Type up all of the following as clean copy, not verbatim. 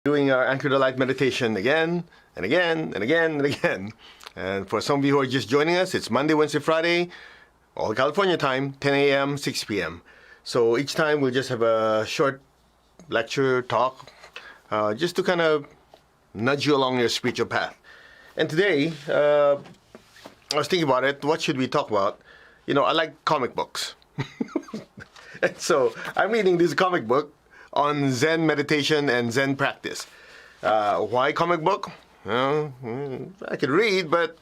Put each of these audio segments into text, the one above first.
Doing our Anchor to Light meditation again and again and again and again. And for some of you who are just joining us, it's Monday, Wednesday, Friday, all California time, 10 a.m., 6 p.m. So each time we'll just have a short lecture, talk, just to kind of nudge you along your spiritual path. And today, I was thinking about it. What should we talk about? You know, I like comic books. And so I'm reading this comic book on Zen meditation and Zen practice. Why comic book? Well, I could read, but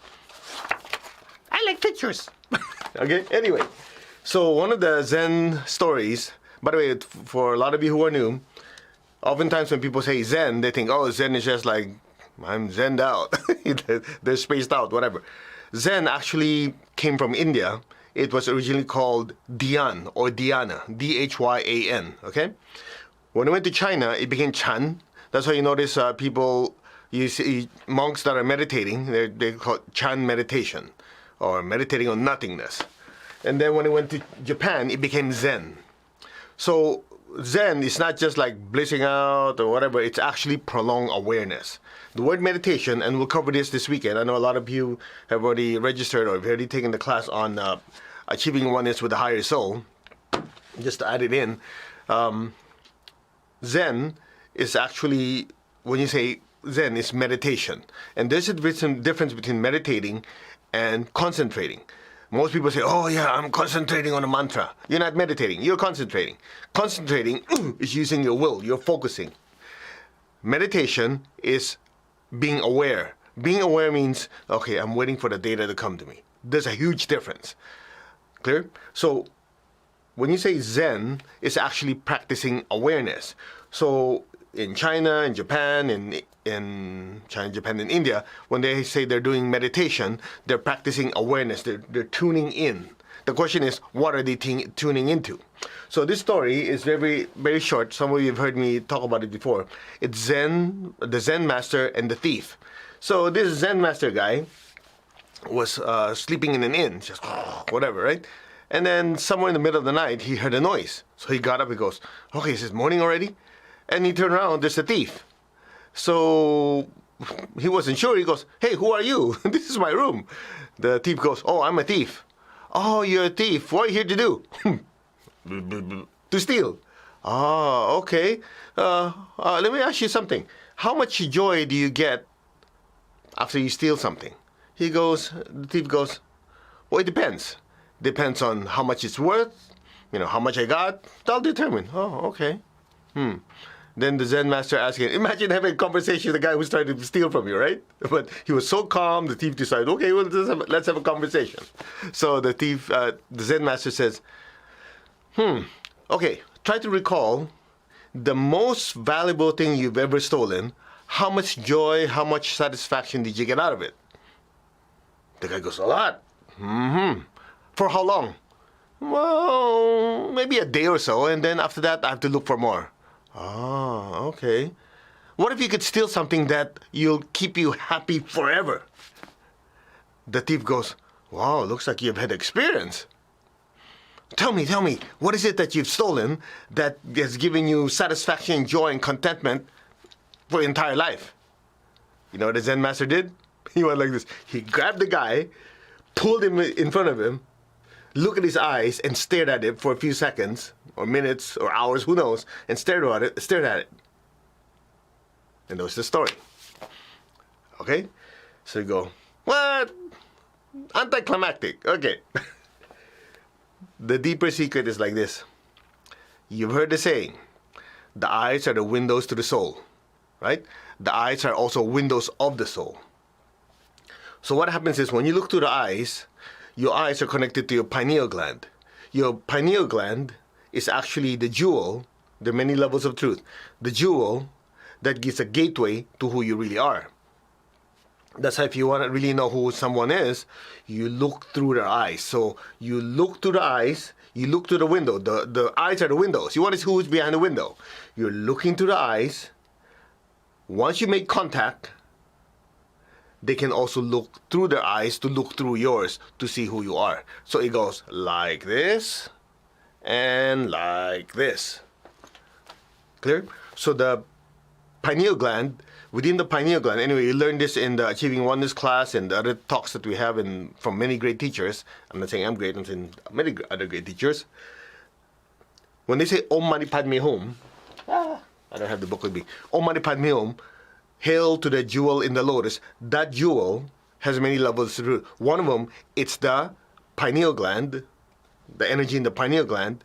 I like pictures. Okay, anyway. So one of the Zen stories, by the way, for a lot of you who are new, oftentimes when people say Zen, they think, oh, Zen is just like, I'm Zenned out. They're spaced out, whatever. Zen actually came from India. It was originally called Dhyan or Dhyana, D-H-Y-A-N, okay? When it went to China, it became Chan. That's why you notice you see monks that are meditating, they call it Chan meditation, or meditating on nothingness. And then when it went to Japan, it became Zen. So Zen is not just like blissing out or whatever, it's actually prolonged awareness. The word meditation, and we'll cover this weekend. I know a lot of you have already registered or have already taken the class on achieving oneness with the higher soul. Just to add it in, Zen is actually, when you say Zen, is meditation. And there's a difference between meditating and concentrating. Most people say, oh yeah, I'm concentrating on a mantra. You're not meditating, you're concentrating. Concentrating is using your will, you're focusing. Meditation is being aware. Being aware means, okay, I'm waiting for the data to come to me. There's a huge difference. Clear? So when you say Zen, it's actually practicing awareness. So in China, in Japan, in China, Japan, and India, when they say they're doing meditation, they're practicing awareness. They're tuning in. The question is, what are they tuning into? So this story is very, very short. Some of you have heard me talk about it before. It's Zen, the Zen Master, and the thief. So this Zen Master guy was sleeping in an inn, just whatever, right? And then somewhere in the middle of the night, he heard a noise. So he got up, he goes, okay, is it morning already? And he turned around, there's a thief. So he wasn't sure. He goes, hey, who are you? This is my room. The thief goes, oh, I'm a thief. Oh, you're a thief. What are you here to do? To steal. Oh, okay. Let me ask you something. How much joy do you get after you steal something? The thief goes, well, it depends. Depends on how much it's worth, how much I got. I'll determine. Oh, okay. Then the Zen master asked him, imagine having a conversation with the guy who's trying to steal from you, right? But he was so calm, the thief decided, okay, well, let's have a conversation. So the Zen master says, okay, try to recall the most valuable thing you've ever stolen. How much joy, how much satisfaction did you get out of it? The guy goes, a lot. For how long? Well, maybe a day or so, and then after that, I have to look for more. Oh, okay. What if you could steal something that you'll keep you happy forever? The thief goes, wow, looks like you've had experience. Tell me, what is it that you've stolen that has given you satisfaction, joy, and contentment for your entire life? You know what the Zen master did? He went like this. He grabbed the guy, pulled him in front of him, looked at his eyes, and stared at it for a few seconds, or minutes, or hours, who knows, and stared at it. And that was the story. Okay? So you go, what? Anticlimactic. Okay. The deeper secret is like this. You've heard the saying, the eyes are the windows to the soul, right? The eyes are also windows of the soul. So what happens is when you look through the eyes, your eyes are connected to your pineal gland. Your pineal gland is actually the jewel. There are many levels of truth. The jewel that gives a gateway to who you really are. That's how if you want to really know who someone is, you look through their eyes. So you look through the eyes, you look through the window. The eyes are the windows. You want to see who's behind the window. You're looking through the eyes. Once you make contact, they can also look through their eyes to look through yours to see who you are. So it goes like this and like this. Clear? So the pineal gland, within the pineal gland, anyway, you learn this in the Achieving Oneness class and the other talks that we have from many great teachers. I'm not saying I'm great, I'm saying many other great teachers. When they say Om Mani Padme Hum, I don't have the book with me. Om Mani Padme Hum, hail to the jewel in the lotus. That jewel has many levels. One of them, it's the pineal gland, the energy in the pineal gland.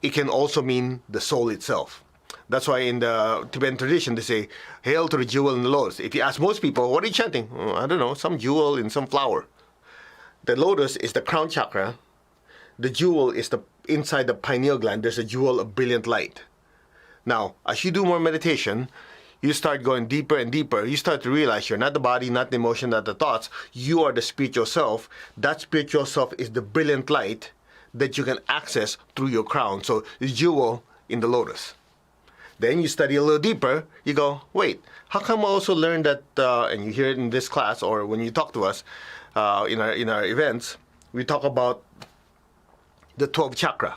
It can also mean the soul itself. That's why in the Tibetan tradition they say, hail to the jewel in the lotus. If you ask most people, what are you chanting? Oh, I don't know, some jewel in some flower. The lotus is the crown chakra. The jewel is the inside the pineal gland. There's a jewel of brilliant light. Now, as you do more meditation, you start going deeper and deeper. You start to realize you're not the body, not the emotion, not the thoughts. You are the spiritual self. That spiritual self is the brilliant light that you can access through your crown. So the jewel in the lotus. Then you study a little deeper. You go, wait, how come I also learned that, and you hear it in this class or when you talk to us in our events, we talk about the 12 Chakra.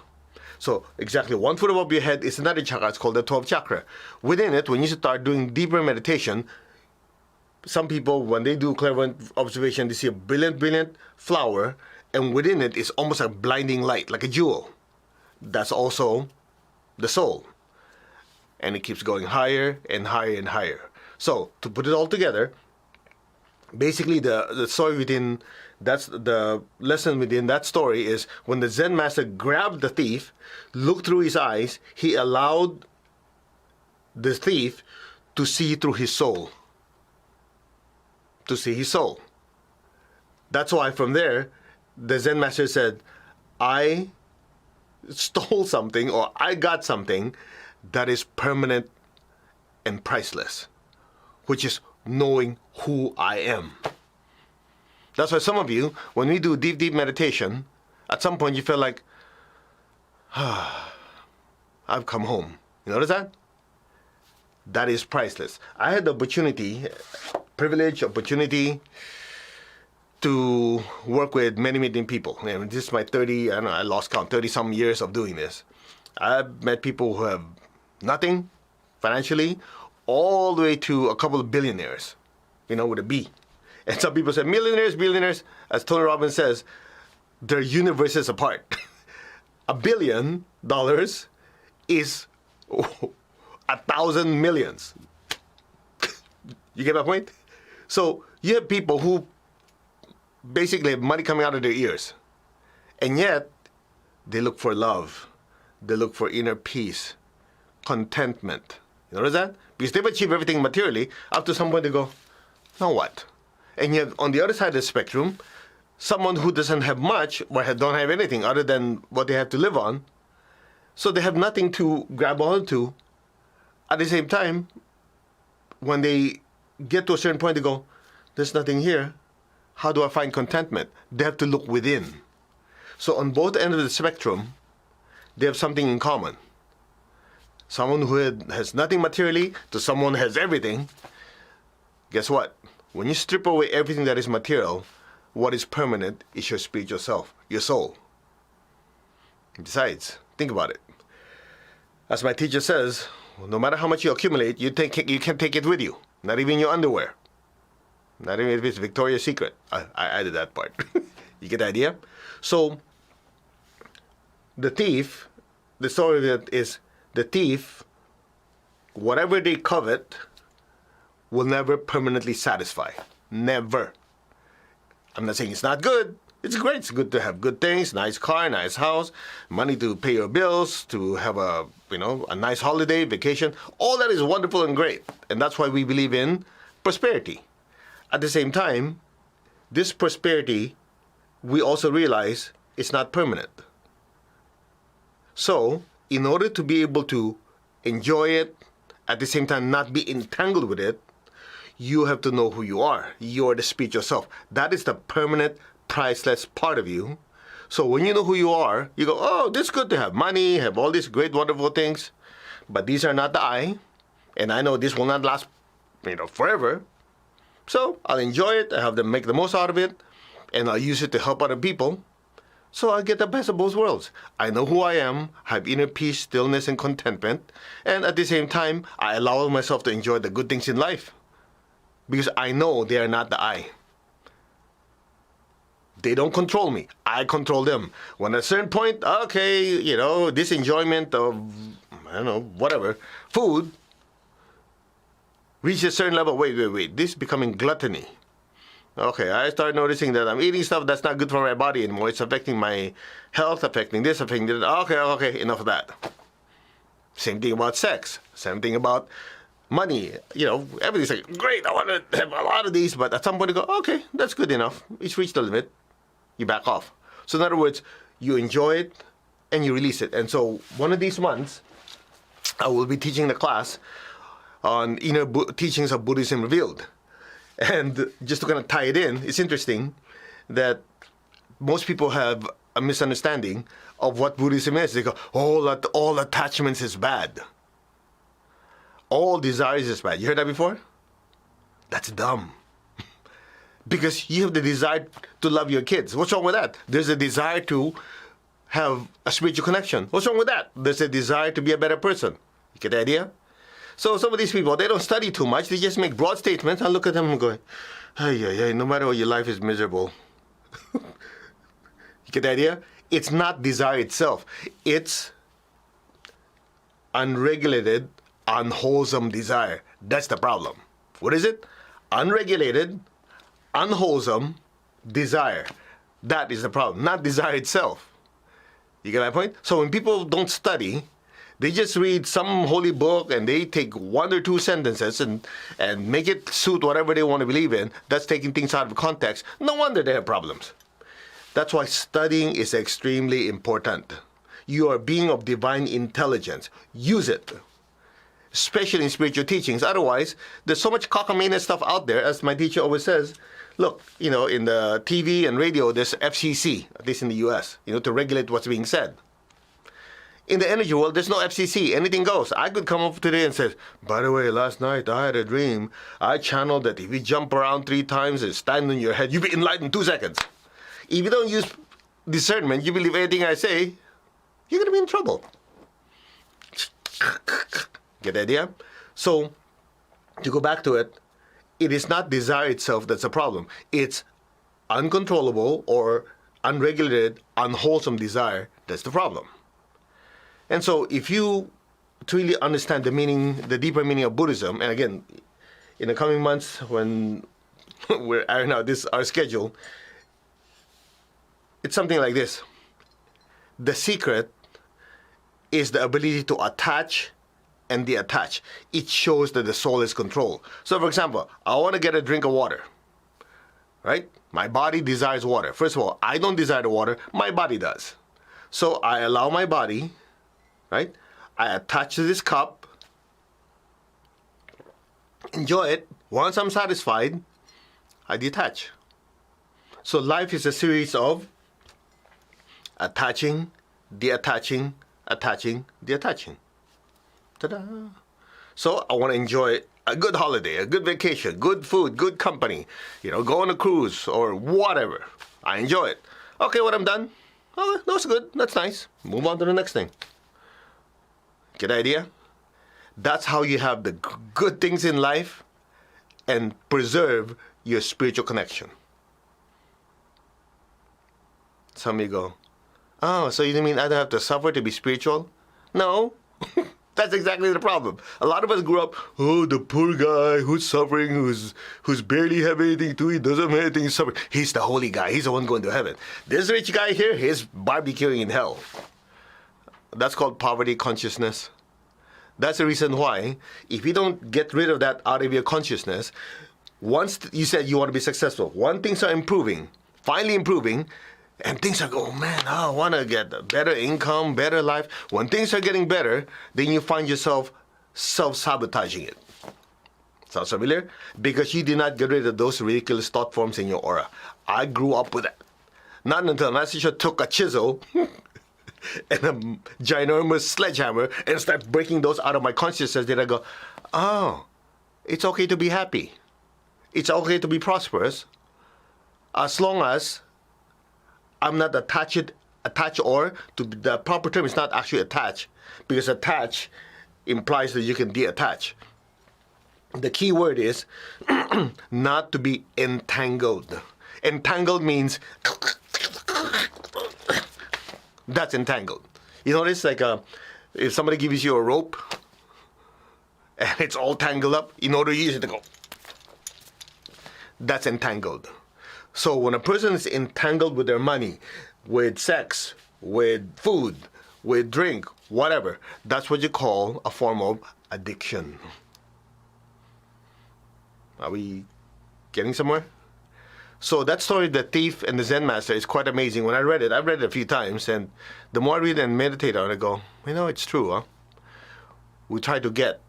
So exactly 1 foot above your head is another chakra. It's called the 12 Chakra. Within it, when you start doing deeper meditation, some people, when they do clairvoyant observation, they see a brilliant flower, and within it is almost a blinding light, like a jewel. That's also the soul. And it keeps going higher and higher and higher. So, to put it all together, basically the story within, that's the lesson within that story is when the Zen master grabbed the thief, looked through his eyes, he allowed the thief to see through his soul. To see his soul. That's why from there, the Zen master said, I stole something or I got something that is permanent and priceless, which is knowing who I am. That's why some of you, when we do deep meditation, at some point you feel like, I've come home. You notice that? That is priceless. I had the opportunity to work with many people. And this is my 30, I don't know, I lost count, 30 some years of doing this. I've met people who have nothing financially, all the way to a couple of billionaires, with a B. And some people say millionaires, billionaires, as Tony Robbins says, they're universes apart. $1 billion is 1,000 millions. You get my point? So you have people who basically have money coming out of their ears, and yet they look for love. They look for inner peace, contentment. You notice that? Because they've achieved everything materially, up to some point they go, now what? And yet, on the other side of the spectrum, someone who doesn't have much or don't have anything other than what they have to live on, so they have nothing to grab onto. At the same time, when they get to a certain point, they go, there's nothing here. How do I find contentment? They have to look within. So on both ends of the spectrum, they have something in common. Someone who has nothing materially to someone who has everything. Guess what? When you strip away everything that is material, what is permanent is your spiritual self, your soul. Besides, think about it. As my teacher says, no matter how much you accumulate, you can't take it with you. Not even your underwear. Not even if it's Victoria's Secret. I added that part. You get the idea? So, the thief, the story of it is the thief, whatever they covet, will never permanently satisfy. Never. I'm not saying it's not good. It's great. It's good to have good things, nice car, nice house, money to pay your bills, to have a nice holiday, vacation. All that is wonderful and great. And that's why we believe in prosperity. At the same time, this prosperity, we also realize it's not permanent. So, in order to be able to enjoy it, at the same time not be entangled with it, you have to know who you are. You are the spiritual self. That is the permanent, priceless part of you. So when you know who you are, you go, oh, this is good to have money, have all these great, wonderful things, but these are not the I, and I know this will not last, forever. So I'll enjoy it, I have to make the most out of it, and I'll use it to help other people. So I get the best of both worlds. I know who I am, have inner peace, stillness, and contentment, and at the same time, I allow myself to enjoy the good things in life. Because I know they are not the I. They don't control me. I control them. When at a certain point, okay, this enjoyment of, whatever, food, reaches a certain level. Wait. This is becoming gluttony. Okay, I start noticing that I'm eating stuff that's not good for my body anymore. It's affecting my health, affecting this, affecting that. Okay, enough of that. Same thing about sex. Same thing about money. Everything's like, great, I want to have a lot of these. But at some point you go, okay, that's good enough. It's reached the limit. You back off. So in other words, you enjoy it and you release it. And so one of these months, I will be teaching the class on inner teachings of Buddhism revealed. And just to kind of tie it in, it's interesting that most people have a misunderstanding of what Buddhism is. They go, all attachments is bad. All desires is bad. You heard that before? That's dumb. Because you have the desire to love your kids. What's wrong with that? There's a desire to have a spiritual connection. What's wrong with that? There's a desire to be a better person. You get the idea? So some of these people, they don't study too much. They just make broad statements. I look at them and go, hey, no matter what, your life is miserable. You get the idea? It's not desire itself. It's unregulated, unwholesome desire. That's the problem. What is it? Unregulated, unwholesome desire. That is the problem, not desire itself. You get my point? So when people don't study, they just read some holy book and they take one or two sentences and make it suit whatever they want to believe in. That's taking things out of context. No wonder they have problems. That's why studying is extremely important. You are a being of divine intelligence. Use it, especially in spiritual teachings. Otherwise, there's so much cockamamie stuff out there, as my teacher always says. Look, in the TV and radio, there's FCC, at least in the U.S., to regulate what's being said. In the energy world, there's no FCC. Anything goes. I could come up today and say, by the way, last night I had a dream. I channeled that if you jump around 3 times and stand on your head, you'll be enlightened in 2 seconds. If you don't use discernment, you believe anything I say, you're going to be in trouble. Get the idea? So, to go back to it, it is not desire itself that's the problem. It's uncontrollable or unregulated, unwholesome desire that's the problem. And so if you truly understand the deeper meaning of Buddhism, and again, in the coming months when we're ironing out our schedule, it's something like this. The secret is the ability to attach and detach. It shows that the soul is controlled. So for example, I want to get a drink of water, right? My body desires water. First of all, I don't desire the water, my body does. So I allow my body, right? I attach to this cup, enjoy it. Once I'm satisfied, I detach. So life is a series of attaching, detaching, attaching, detaching. Ta-da! So I want to enjoy a good holiday, a good vacation, good food, good company, go on a cruise or whatever. I enjoy it. Okay, when I'm done, okay, that's good, that's nice. Move on to the next thing. Get the idea? That's how you have the good things in life and preserve your spiritual connection. Some of you go, oh, so you mean I don't have to suffer to be spiritual? No. That's exactly the problem. A lot of us grew up, the poor guy who's suffering, who's barely have anything to eat, doesn't have anything to suffer. He's the holy guy. He's the one going to heaven. This rich guy here, he's barbecuing in hell. That's called poverty consciousness. That's the reason why, if you don't get rid of that out of your consciousness, once you said you want to be successful, when things are improving, finally improving, and things are going, oh man, I want to get a better income, better life. When things are getting better, then you find yourself self-sabotaging it. Sounds familiar? Because you did not get rid of those ridiculous thought forms in your aura. I grew up with that. Not until my teacher took a chisel and a ginormous sledgehammer and started breaking those out of my consciousness did I go, oh, it's okay to be happy. It's okay to be prosperous as long as I'm not attached attach, or the proper term is not actually attach, because attach implies that you can detach. The key word is not to be entangled. Entangled means that's entangled. You notice, like, if somebody gives you a rope and it's all tangled up, in order to use it to go, that's entangled. So when a person is entangled with their money, with sex, with food, with drink, whatever, that's what you call a form of addiction. Are we getting somewhere? So that story, The Thief and the Zen Master, is quite amazing. When I read it, I've read it a few times, and the more I read and meditate on it, I go, it's true, huh? We try to get,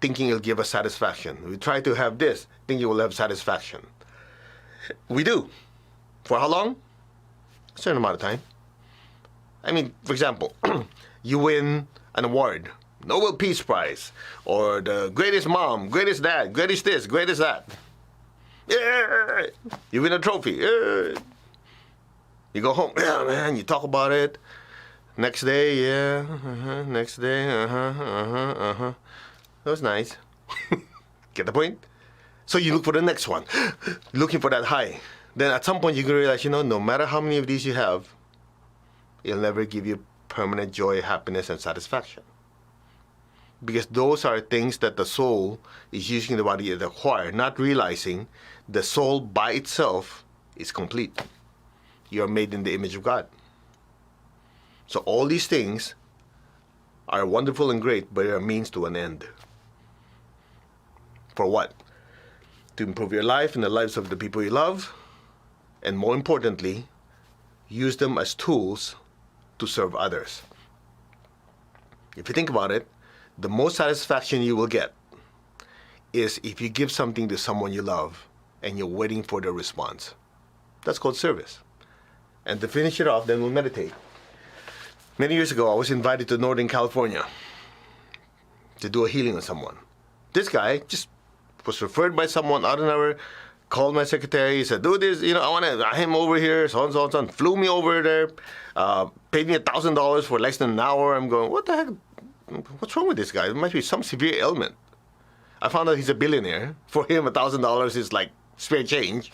thinking it'll give us satisfaction. We try to have this, thinking we'll have satisfaction. We do. For how long? A certain amount of time. I mean, for example, you win an award, Nobel Peace Prize, or the greatest mom, greatest dad, greatest this, greatest that. Yeah! You win a trophy. Yeah! You go home, yeah, man, you talk about it. Next day, yeah, next day, That was nice. Get the point? So you look for the next one, looking for that high. Then at some point you can realize, no matter how many of these you have, it'll never give you permanent joy, happiness, and satisfaction. Because those are things that the soul is using the body to acquire, not realizing the soul by itself is complete. You are made in the image of God. So all these things are wonderful and great, but they are means to an end. For what? To improve your life and the lives of the people you love, and more importantly, use them as tools to serve others. If you think about it, the most satisfaction you will get is if you give something to someone you love and you're waiting for their response. That's called service. And to finish it off, then we'll meditate. Many years ago, I was invited to Northern California to do a healing on someone. This guy just was referred by someone out of nowhere, called my secretary, he said, do this, I want him over here, so and so and so, flew me over there, paid me $1,000 for less than an hour. I'm going, what the heck? What's wrong with this guy? There must be some severe ailment. I found out he's a billionaire. For him, $1,000 is like spare change.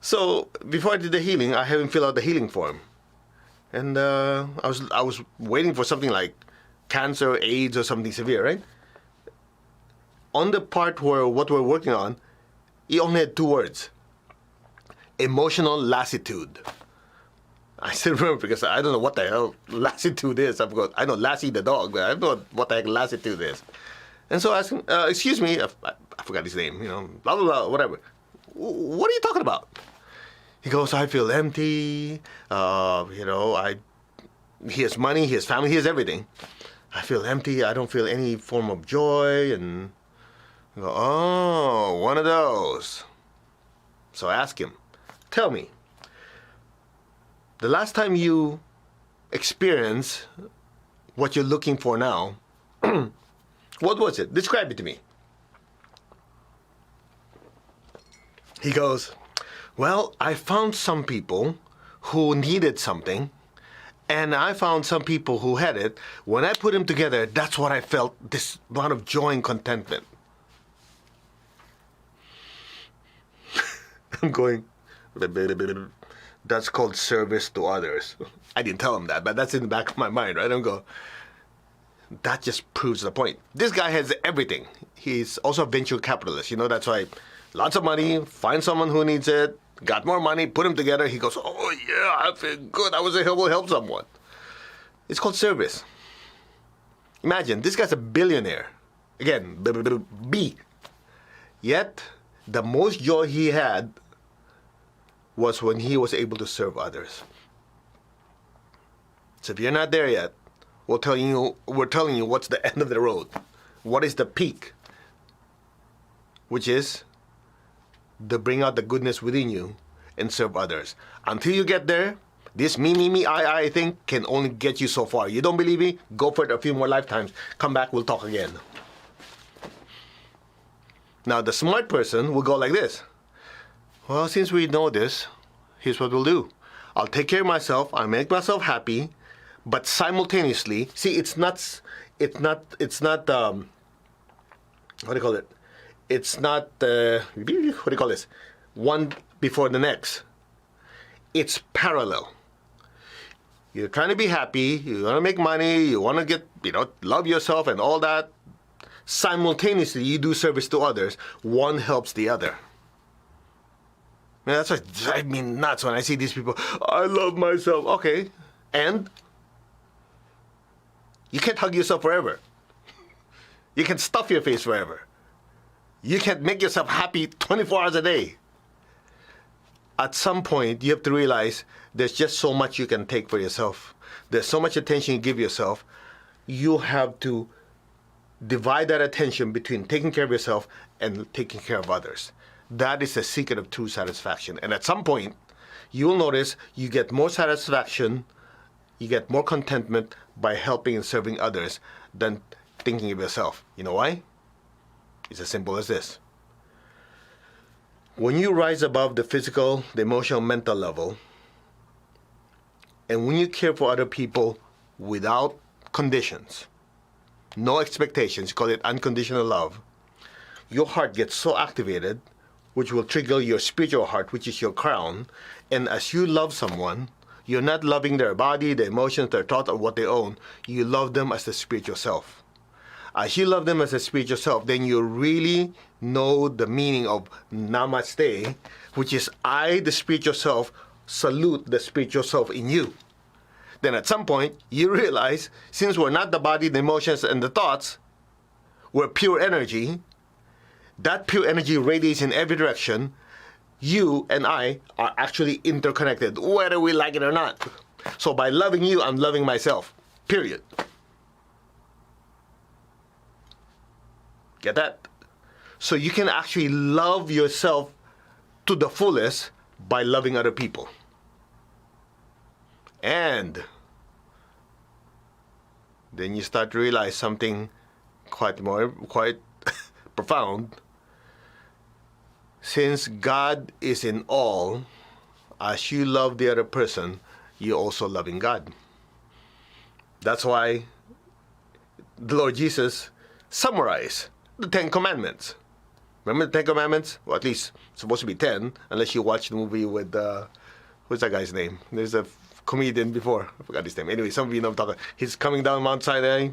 So before I did the healing, I had him fill out the healing form. And I was waiting for something like cancer, AIDS, or something severe, right? On the part where what we're working on, he only had 2 words. Emotional lassitude. I still remember because I don't know what the hell lassitude is. I know Lassie the dog, but I don't know what the heck lassitude is. And so I asked him, excuse me, I forgot his name, blah, blah, blah, whatever. What are you talking about? He goes, I feel empty, he has money, he has family, he has everything. I feel empty, I don't feel any form of joy, and I go, oh, one of those. So I ask him, tell me, the last time you experienced what you're looking for now, what was it? Describe it to me. He goes, well, I found some people who needed something, and I found some people who had it. When I put them together, that's what I felt, this amount of joy and contentment. I'm going, that's called service to others. I didn't tell him that, but that's in the back of my mind, right? I'm going, that just proves the point. This guy has everything. He's also a venture capitalist. That's why lots of money, find someone who needs it, got more money, put them together. He goes, oh yeah, I feel good. I was able to help someone. It's called service. Imagine, this guy's a billionaire. Again, B. Yet, the most joy he had was when he was able to serve others. So if you're not there yet, we're telling you what's the end of the road. What is the peak? Which is to bring out the goodness within you and serve others. Until you get there, this me, I thing can only get you so far. You don't believe me? Go for it a few more lifetimes. Come back, we'll talk again. Now, the smart person will go like this. Well, since we know this, here's what we'll do. I'll take care of myself. I'll make myself happy, but simultaneously, see, it's not. What do you call it? It's not. What do you call this? One before the next. It's parallel. You're trying to be happy. You want to make money. You want to get, love yourself and all that. Simultaneously, you do service to others. One helps the other. Man, that's what drives me nuts when I see these people. I love myself. Okay, and you can't hug yourself forever. You can stuff your face forever. You can't make yourself happy 24 hours a day. At some point, you have to realize there's just so much you can take for yourself. There's so much attention you give yourself. You have to divide that attention between taking care of yourself and taking care of others. That is the secret of true satisfaction. And at some point, you'll notice you get more satisfaction, you get more contentment by helping and serving others than thinking of yourself. You know why? It's as simple as this. When you rise above the physical, the emotional, mental level, and when you care for other people without conditions, no expectations, call it unconditional love, your heart gets so activated, which will trigger your spiritual heart, which is your crown. And as you love someone, you're not loving their body, their emotions, their thoughts, or what they own. You love them as the spiritual self. As you love them as a spiritual self, then you really know the meaning of namaste, which is I, the spiritual self, salute the spiritual self in you. Then at some point, you realize, since we're not the body, the emotions, and the thoughts, we're pure energy. That pure energy radiates in every direction. You and I are actually interconnected, whether we like it or not. So by loving you, I'm loving myself. Period. Get that? So you can actually love yourself to the fullest by loving other people. And then you start to realize something quite profound. Since God is in all, as you love the other person, you're also loving God. That's why the Lord Jesus summarized the 10 Commandments. Remember the 10 Commandments? Well, at least it's supposed to be 10, unless you watch the movie with, what's that guy's name? There's a comedian before. I forgot his name. Anyway, some of you know what I'm talking about. He's coming down Mount Sinai,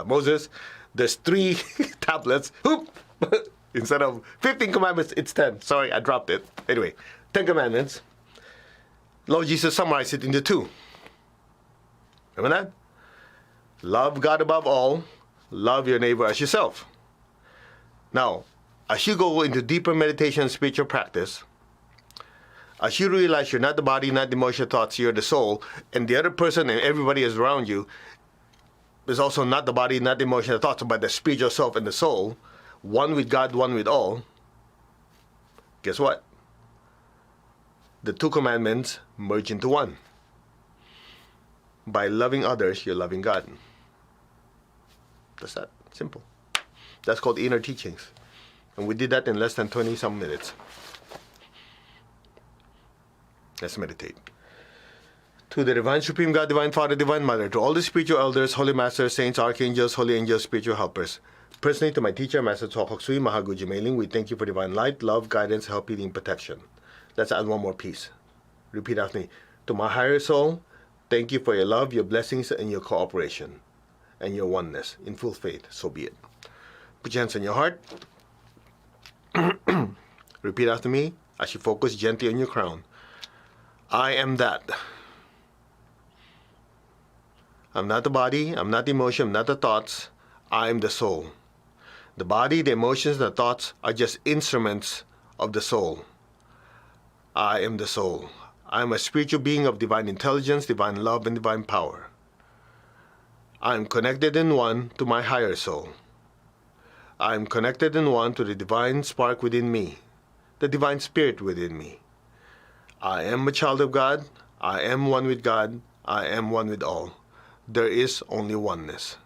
Moses. There's 3 tablets. Whoop! Instead of 15 commandments, it's 10. Sorry, I dropped it. Anyway, 10 commandments. Lord Jesus summarized it into 2. Remember that? Love God above all. Love your neighbor as yourself. Now, as you go into deeper meditation and spiritual practice, as you realize you're not the body, not the emotional thoughts, you're the soul, and the other person and everybody is around you is also not the body, not the emotional thoughts, but the spiritual self and the soul, one with God, one with all, guess what? The 2 commandments merge into 1. By loving others, you're loving God. That's that. Simple. That's called inner teachings. And we did that in less than 20-some minutes. Let's meditate. To the Divine Supreme God, Divine Father, Divine Mother, to all the spiritual elders, holy masters, saints, archangels, holy angels, spiritual helpers. Personally, to my teacher, Master Tsokok Sui Mahaguji Mailing, we thank you for divine light, love, guidance, help, healing, protection. Let's add one more piece. Repeat after me. To my higher soul, thank you for your love, your blessings, and your cooperation, and your oneness. In full faith, so be it. Put your hands on your heart. Repeat after me as you focus gently on your crown. I am that. I'm not the body, I'm not the emotion, I'm not the thoughts. I am the soul. The body, the emotions, the thoughts are just instruments of the soul. I am the soul. I am a spiritual being of divine intelligence, divine love, and divine power. I am connected in one to my higher soul. I am connected in one to the divine spark within me, the divine spirit within me. I am a child of God. I am one with God. I am one with all. There is only oneness.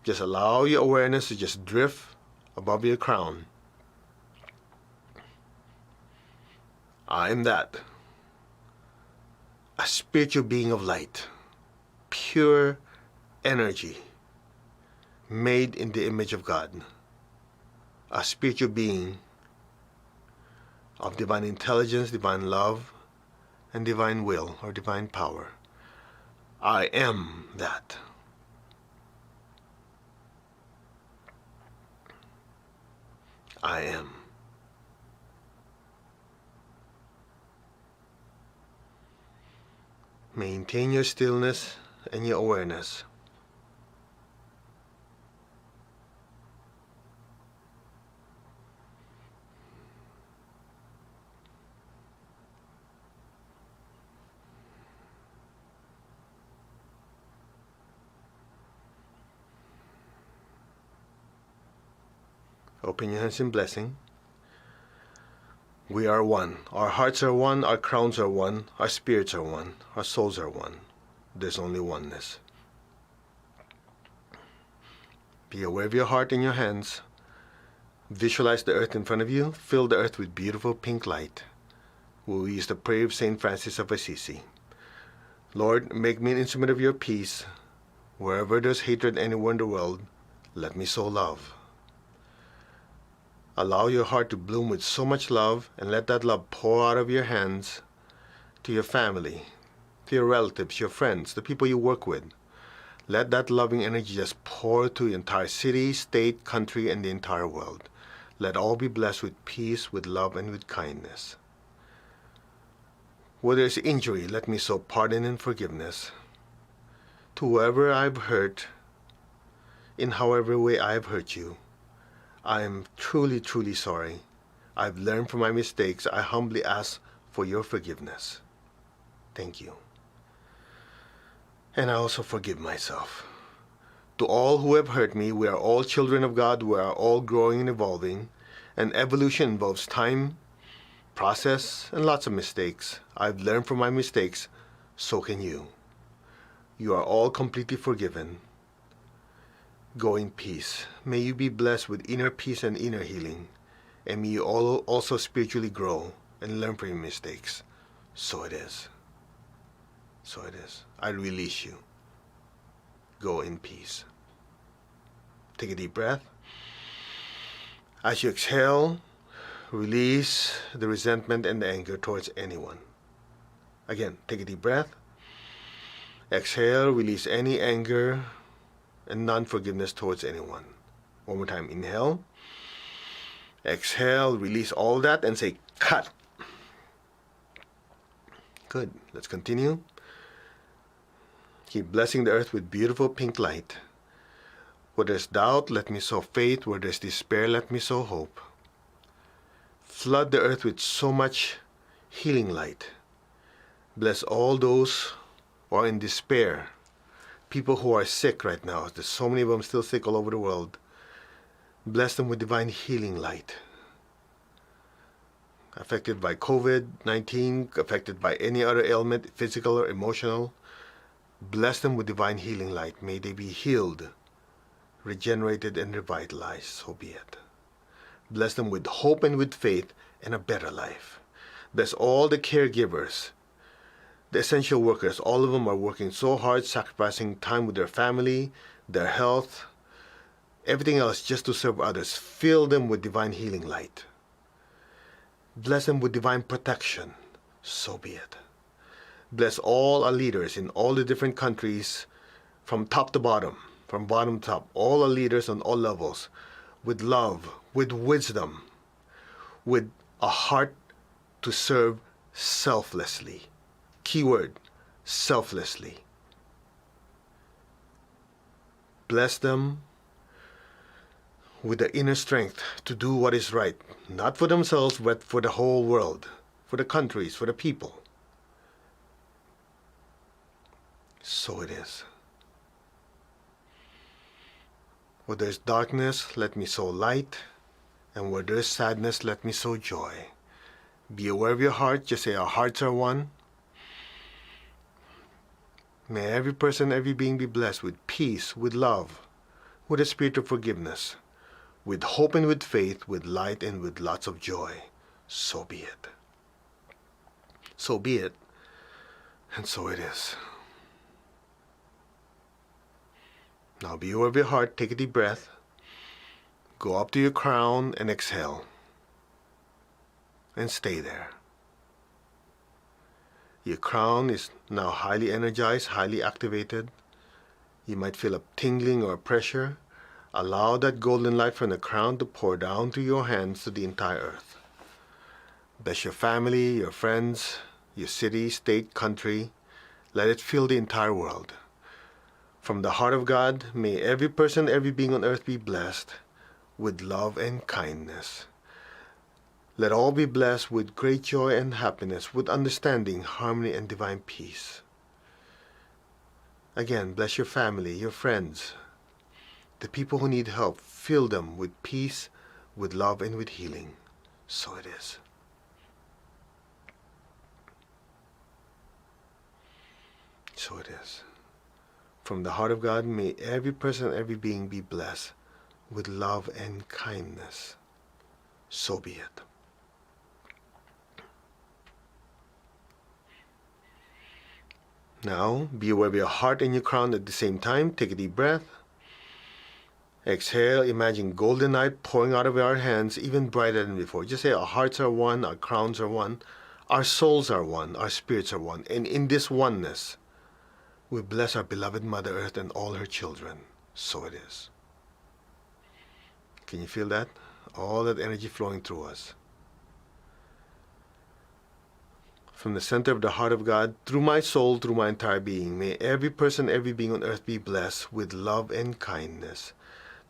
Just allow your awareness to just drift above your crown. I am that. A spiritual being of light, pure energy, made in the image of God. A spiritual being of divine intelligence, divine love, and divine will or divine power. I am that. I am. Maintain your stillness and your awareness. Open your hands in blessing. We are one. Our hearts are one, our crowns are one, our spirits are one, our souls are one. There's only oneness. Be aware of your heart and your hands. Visualize the earth in front of you. Fill the earth with beautiful pink light. We'll use the prayer of St. Francis of Assisi. Lord, make me an instrument of your peace. Wherever there's hatred anywhere in the world, let me sow love. Allow your heart to bloom with so much love, and let that love pour out of your hands to your family, to your relatives, your friends, the people you work with. Let that loving energy just pour to the entire city, state, country, and the entire world. Let all be blessed with peace, with love, and with kindness. Where there is injury, let me sow pardon and forgiveness. To whoever I've hurt, in however way I've hurt you, I am truly, truly sorry. I've learned from my mistakes. I humbly ask for your forgiveness. Thank you. And I also forgive myself. To all who have hurt me, we are all children of God. We are all growing and evolving. And evolution involves time, process, and lots of mistakes. I've learned from my mistakes. So can you. You are all completely forgiven. Go in peace. May you be blessed with inner peace and inner healing. And may you all also spiritually grow and learn from your mistakes. So it is. So it is. I release you. Go in peace. Take a deep breath. As you exhale, release the resentment and the anger towards anyone. Again, take a deep breath. Exhale, release any anger and non-forgiveness towards anyone. One more time. Inhale. Exhale, release all that and say, cut. Good. Let's continue. Keep blessing the earth with beautiful pink light. Where there's doubt, let me sow faith. Where there's despair, let me sow hope. Flood the earth with so much healing light. Bless all those who are in despair. People who are sick right now. There's so many of them still sick all over the world. Bless them with divine healing light. Affected by COVID-19, affected by any other ailment, physical or emotional. Bless them with divine healing light. May they be healed, regenerated, and revitalized. So be it. Bless them with hope and with faith and a better life. Bless all the caregivers, the essential workers. All of them are working so hard, sacrificing time with their family, their health, everything else just to serve others. Fill them with divine healing light. Bless them with divine protection. So be it. Bless all our leaders in all the different countries, from top to bottom, from bottom to top. All our leaders on all levels, with love, with wisdom, with a heart to serve selflessly. Keyword, selflessly. Bless them with the inner strength to do what is right, not for themselves, but for the whole world, for the countries, for the people. So it is. Where there's darkness, let me sow light, and where there's sadness, let me sow joy. Be aware of your heart. Just say, our hearts are one. May every person, every being be blessed with peace, with love, with a spirit of forgiveness, with hope and with faith, with light and with lots of joy. So be it. So be it, and so it is. Now be aware of your heart. Take a deep breath. Go up to your crown and exhale. And stay there. Your crown is now highly energized, highly activated. You might feel a tingling or a pressure. Allow that golden light from the crown to pour down through your hands to the entire earth. Bless your family, your friends, your city, state, country. Let it fill the entire world. From the heart of God, may every person, every being on earth be blessed with love and kindness. Let all be blessed with great joy and happiness, with understanding, harmony, and divine peace. Again, bless your family, your friends, the people who need help. Fill them with peace, with love, and with healing. So it is. So it is. From the heart of God, may every person, every being be blessed with love and kindness. So be it. Now, be aware of your heart and your crown at the same time. Take a deep breath. Exhale. Imagine golden light pouring out of our hands, even brighter than before. Just say our hearts are one, our crowns are one, our souls are one, our spirits are one. And in this oneness, we bless our beloved Mother Earth and all her children. So it is. Can you feel that? All that energy flowing through us. From the center of the heart of God, through my soul, through my entire being, may every person, every being on earth be blessed with love and kindness.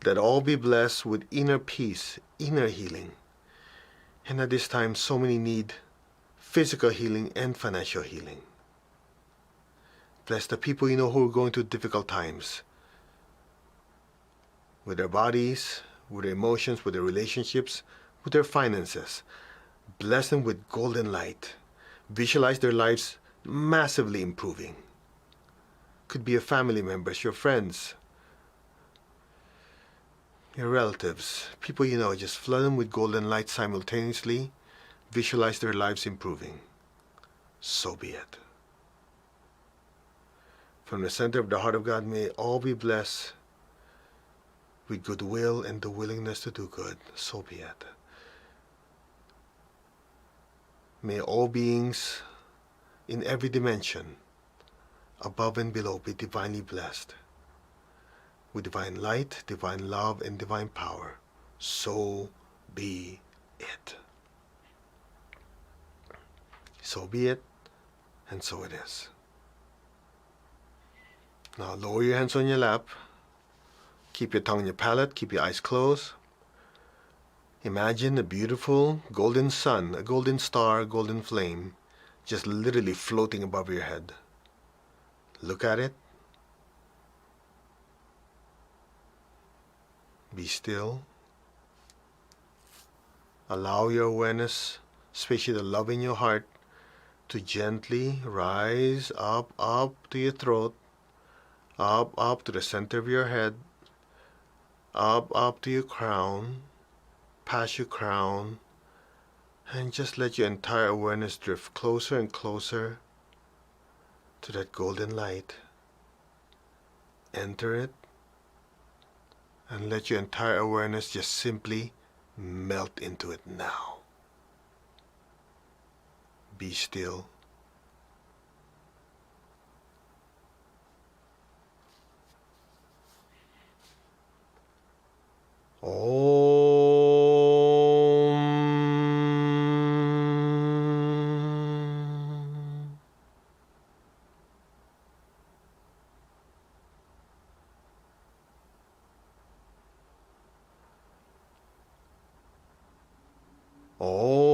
Let all be blessed with inner peace, inner healing. And at this time, so many need physical healing and financial healing. Bless the people you know who are going through difficult times. With their bodies, with their emotions, with their relationships, with their finances. Bless them with golden light. Visualize their lives massively improving. Could be your family members, your friends, your relatives, people you know. Just flood them with golden light simultaneously. Visualize their lives improving. So be it. From the center of the heart of God, may all be blessed with goodwill and the willingness to do good. So be it. May all beings in every dimension, above and below, be divinely blessed with divine light, divine love, and divine power. So be it. So be it, and so it is. Now lower your hands on your lap. Keep your tongue in your palate. Keep your eyes closed. Imagine a beautiful golden sun, a golden star, a golden flame, just literally floating above your head. Look at it. Be still. Allow your awareness, especially the love in your heart, to gently rise up to your throat, up to the center of your head, up to your crown, past your crown, and just let your entire awareness drift closer and closer to that golden light. Enter it, and let your entire awareness just simply melt into it now. Be still. Om. Om.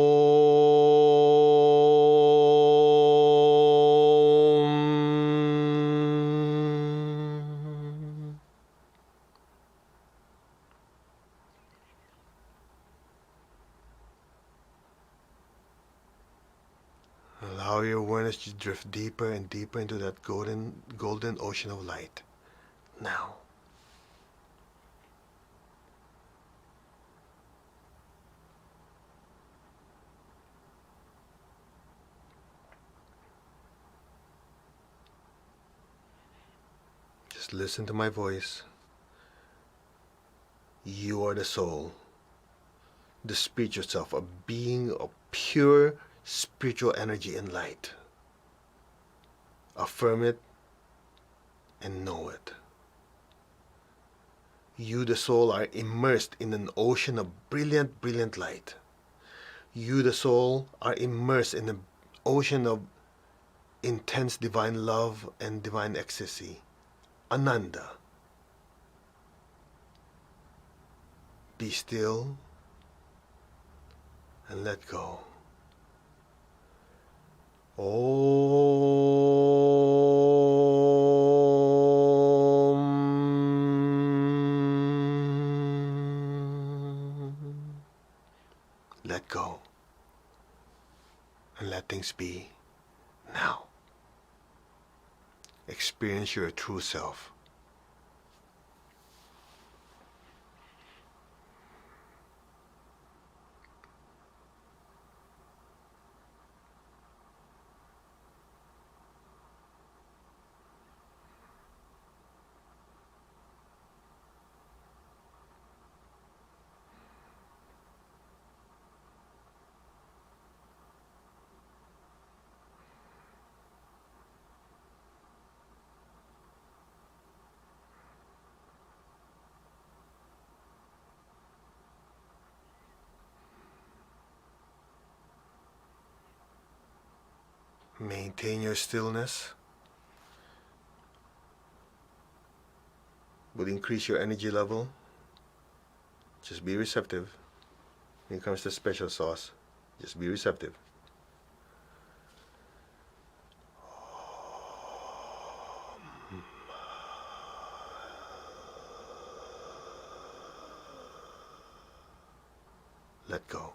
Allow your awareness to drift deeper and deeper into that golden ocean of light. Now. Just listen to my voice. You are the soul, the spiritual self, a being of pure spiritual energy and light. Affirm it and know it. You, the soul, are immersed in an ocean of brilliant, brilliant light. You, the soul, are immersed in an ocean of intense divine love and divine ecstasy. Ananda. Be still and let go. Let go and let things be now. Experience your true self. Maintain your stillness. Will increase your energy level. Just be receptive. When it comes to special sauce, just be receptive. Let go.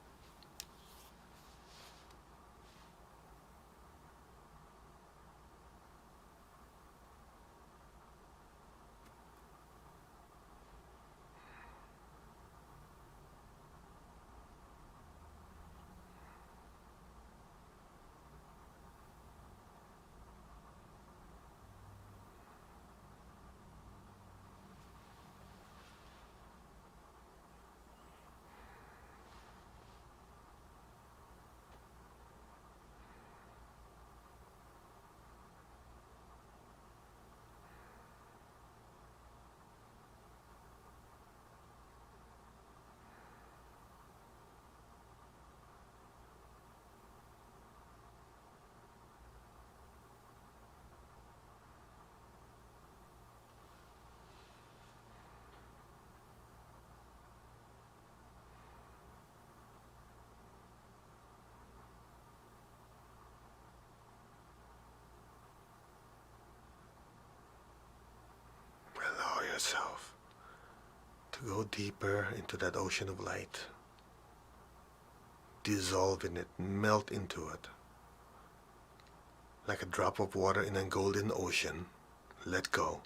Allow yourself to go deeper into that ocean of light. Dissolve in it, melt into it. Like a drop of water in a golden ocean. Let go.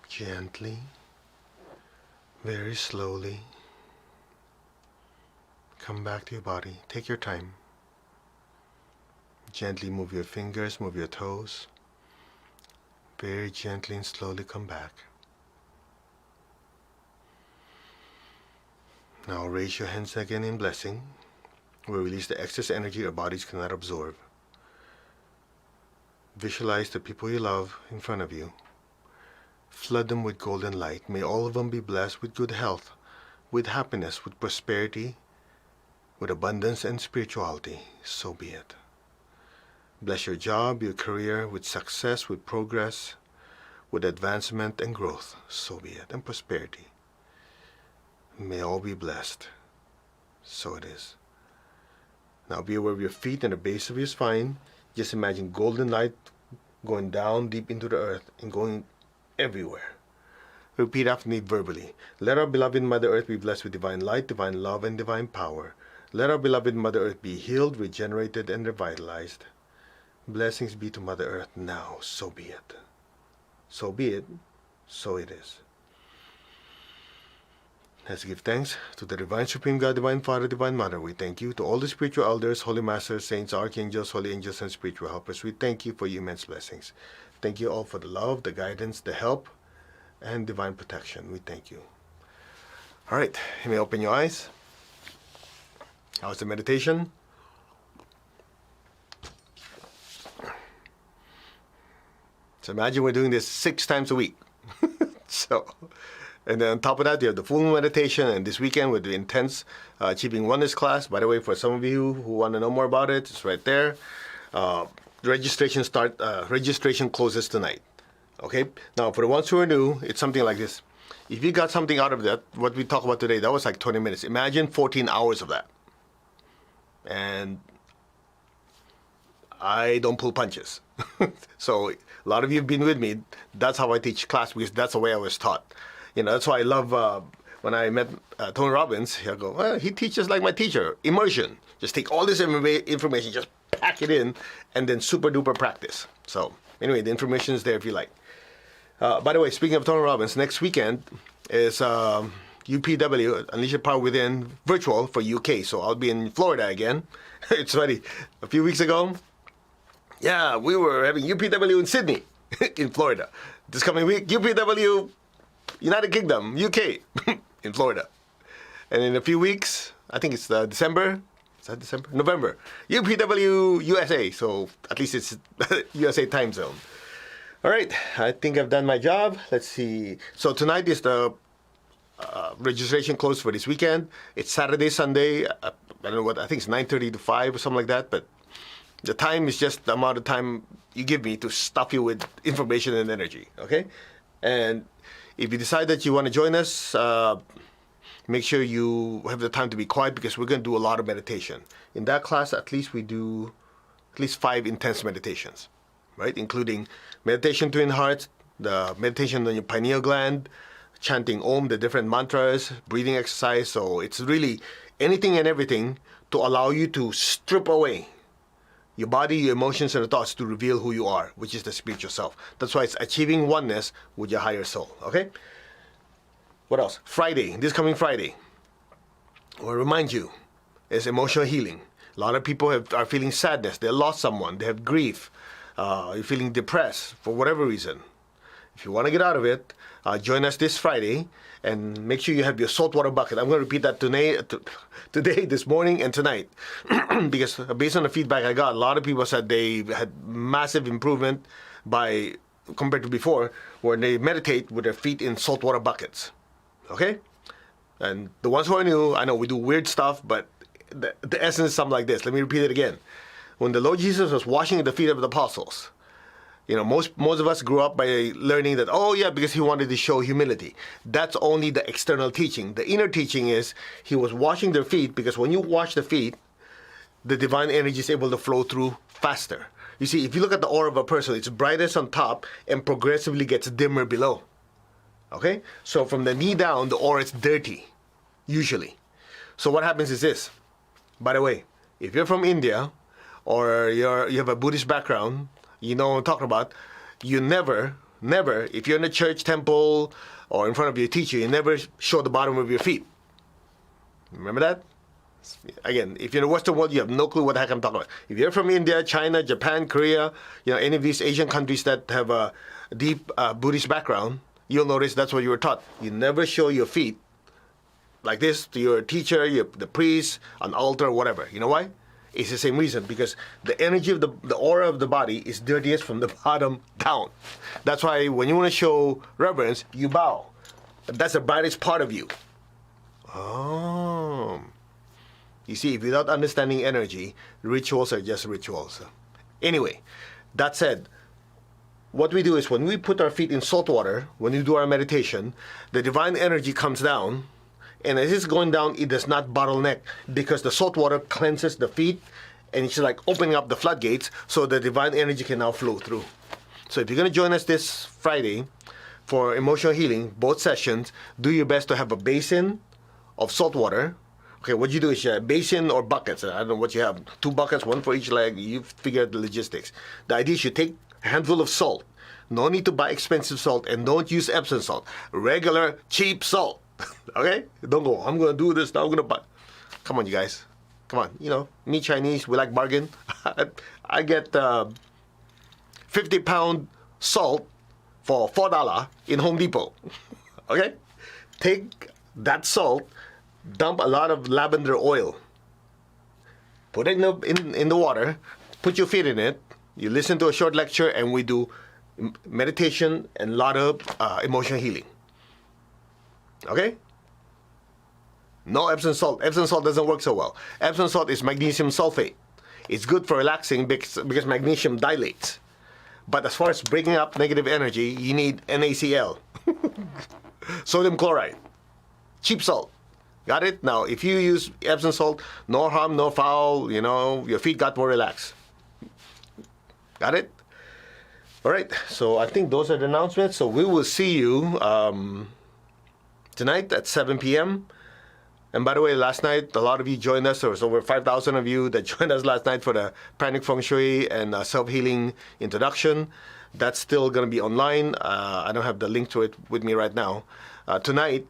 Gently, very slowly, come back to your body. Take your time. Gently move your fingers, move your toes. Very gently and slowly come back. Now raise your hands again in blessing. We'll release the excess energy our bodies cannot absorb. Visualize the people you love in front of you. Flood them with golden light. May all of them be blessed with good health, with happiness, with prosperity, with abundance and spirituality. So be it. Bless your job, your career, with success, with progress, with advancement and growth. So be it. And prosperity. May all be blessed. So it is. Now be aware of your feet and the base of your spine. Just imagine golden light going down deep into the earth and going everywhere. Repeat after me verbally. Let our beloved Mother Earth be blessed with divine light, divine love, and divine power. Let our beloved Mother Earth be healed, regenerated, and revitalized. Blessings be to Mother Earth now. So be it. So be it. So it is. Let's give thanks to the Divine Supreme God, Divine Father, Divine Mother. We thank you to all the spiritual elders, holy masters, saints, archangels, holy angels, and spiritual helpers. We thank you for your immense blessings. Thank you all for the love, the guidance, the help, and divine protection. We thank you. All right, you may open your eyes. How's the meditation? So imagine we're doing this 6 times a week. And then on top of that, you have the full moon meditation, and this weekend with the intense Achieving Oneness class. By the way, for some of you who want to know more about it, it's right there. Registration closes tonight. Okay? Now, for the ones who are new, it's something like this. If you got something out of that, what we talked about today, that was like 20 minutes. Imagine 14 hours of that. And I don't pull punches. So a lot of you have been with me. That's how I teach class, because that's the way I was taught. You know, that's why I love when I met Tony Robbins. He'll go, well, he teaches like my teacher, immersion. Just take all this information, just pack it in, and then super duper practice. So anyway, the information is there if you like. By the way, speaking of Tony Robbins, next weekend is UPW, Unleash Your Power Within, virtual for UK. So I'll be in Florida again. It's funny. A few weeks ago, yeah, we were having UPW in Sydney, in Florida. This coming week, UPW, United Kingdom, UK, in Florida. And in a few weeks, I think it's December. Is that December? November. UPW, USA. So at least it's USA time zone. All right, I think I've done my job. Let's see. So tonight is the registration closed for this weekend. It's Saturday, Sunday. I don't know what, I think it's 9:30 to 5 or something like that. But the time is just the amount of time you give me to stuff you with information and energy, okay? And if you decide that you want to join us, make sure you have the time to be quiet, because we're going to do a lot of meditation. In that class, at least we do at least 5 intense meditations, right? Including meditation to in heart, the meditation on your pineal gland, chanting Om, the different mantras, breathing exercise. So it's really anything and everything to allow you to strip away your body, your emotions, and the thoughts to reveal who you are, which is the spiritual self. That's why it's achieving oneness with your higher soul, okay? What else? Friday, this coming Friday, I'll remind you, is emotional healing. A lot of people are feeling sadness. They lost someone. They have grief. You're feeling depressed for whatever reason. If you want to get out of it, join us this Friday, and make sure you have your saltwater bucket. I'm going to repeat that today, this morning, and tonight. Because based on the feedback I got, a lot of people said they had massive improvement compared to before, when they meditate with their feet in saltwater buckets. Okay? And the ones who are new, I know we do weird stuff, but the essence is something like this. Let me repeat it again. When the Lord Jesus was washing the feet of the apostles, you know, most of us grew up by learning that, oh yeah, because he wanted to show humility. That's only the external teaching. The inner teaching is he was washing their feet, because when you wash the feet, the divine energy is able to flow through faster. You see, if you look at the aura of a person, it's brightest on top and progressively gets dimmer below. Okay? So from the knee down, the aura is dirty, usually. So what happens is this. By the way, if you're from India, or you have a Buddhist background, you know what I'm talking about. You never, if you're in a church, temple, or in front of your teacher, you never show the bottom of your feet. Remember that? Again, if you're in the Western world, you have no clue what the heck I'm talking about. If you're from India, China, Japan, Korea, you know, any of these Asian countries that have a deep Buddhist background, you'll notice that's what you were taught. You never show your feet like this to your teacher, the priest, an altar, whatever. You know why? It's the same reason, because the energy of the aura of the body is dirtiest from the bottom down. That's why when you want to show reverence, you bow. That's the brightest part of you. Oh. You see, without understanding energy, rituals are just rituals. Anyway, that said, what we do is when we put our feet in salt water, when we do our meditation, the divine energy comes down, and as it's going down, it does not bottleneck, because the salt water cleanses the feet, and it's like opening up the floodgates so the divine energy can now flow through. So if you're going to join us this Friday for emotional healing, both sessions, do your best to have a basin of salt water. Okay, what you do is basin or buckets. I don't know what you have. 2 buckets, 1 for each leg. You figure out the logistics. The idea is you take a handful of salt. No need to buy expensive salt, and don't use Epsom salt. Regular, cheap salt. Okay? Don't go, I'm going to do this, now I'm going to buy. Come on, you guys. Come on. You know, me Chinese, we like bargain. I get 50-pound salt for $4 in Home Depot. Okay? Take that salt, dump a lot of lavender oil, put it in the water, put your feet in it, you listen to a short lecture, and we do meditation and a lot of emotional healing. Okay? No Epsom salt. Epsom salt doesn't work so well. Epsom salt is magnesium sulfate. It's good for relaxing because magnesium dilates. But as far as breaking up negative energy, you need NaCl. Sodium chloride. Cheap salt. Got it? Now, if you use Epsom salt, no harm, no foul, you know, your feet got more relaxed. Got it? All right. So I think those are the announcements. So we will see you tonight at 7 p.m. And by the way, last night, a lot of you joined us. There was over 5,000 of you that joined us last night for the Pranic Feng Shui and self-healing introduction. That's still going to be online. I don't have the link to it with me right now. Tonight,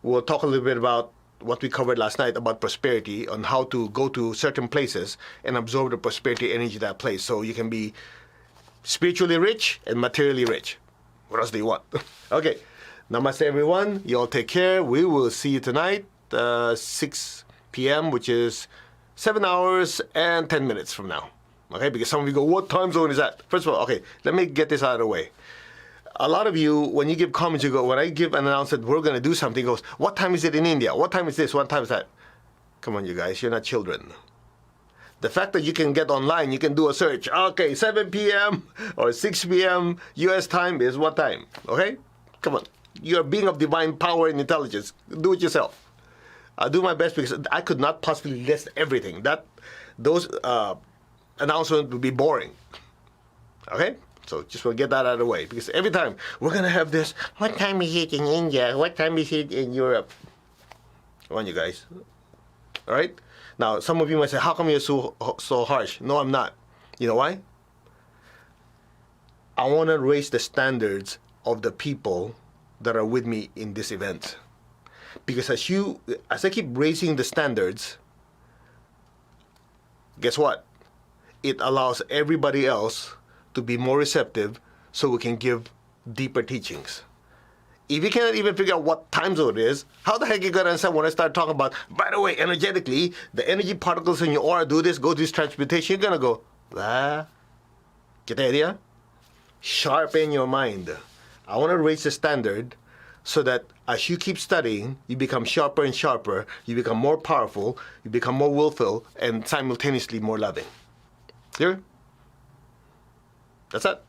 we'll talk a little bit about what we covered last night about prosperity, on how to go to certain places and absorb the prosperity energy of that place, so you can be spiritually rich and materially rich. What else do you want? Okay. Namaste, everyone. You all take care. We will see you tonight, 6 p.m., which is 7 hours and 10 minutes from now. Okay? Because some of you go, what time zone is that? First of all, okay, let me get this out of the way. A lot of you, when you give comments, you go, when I give an announcement, we're going to do something, goes, what time is it in India? What time is this? What time is that? Come on, you guys, you're not children. The fact that you can get online, you can do a search. Okay, 7 p.m. or 6 p.m. U.S. time is what time? Okay? Come on. You're a being of divine power and intelligence. Do it yourself. I'll do my best, because I could not possibly list everything. Those announcements would be boring. Okay? So just want to get that out of the way, because every time we're going to have this, what time is it in India? What time is it in Europe? Come on, you guys. All right? Now, some of you might say, how come you're so harsh? No, I'm not. You know why? I want to raise the standards of the people that are with me in this event. Because as I keep raising the standards, guess what? It allows everybody else to be more receptive, so we can give deeper teachings. If you cannot even figure out what time zone it is, how the heck are you going to understand when I start talking about, by the way, energetically, the energy particles in your aura do this, go to this transmutation? You're going to go, ah, get the idea? Sharpen your mind. I want to raise the standard so that as you keep studying, you become sharper and sharper, you become more powerful, you become more willful, and simultaneously more loving. Clear? That's it.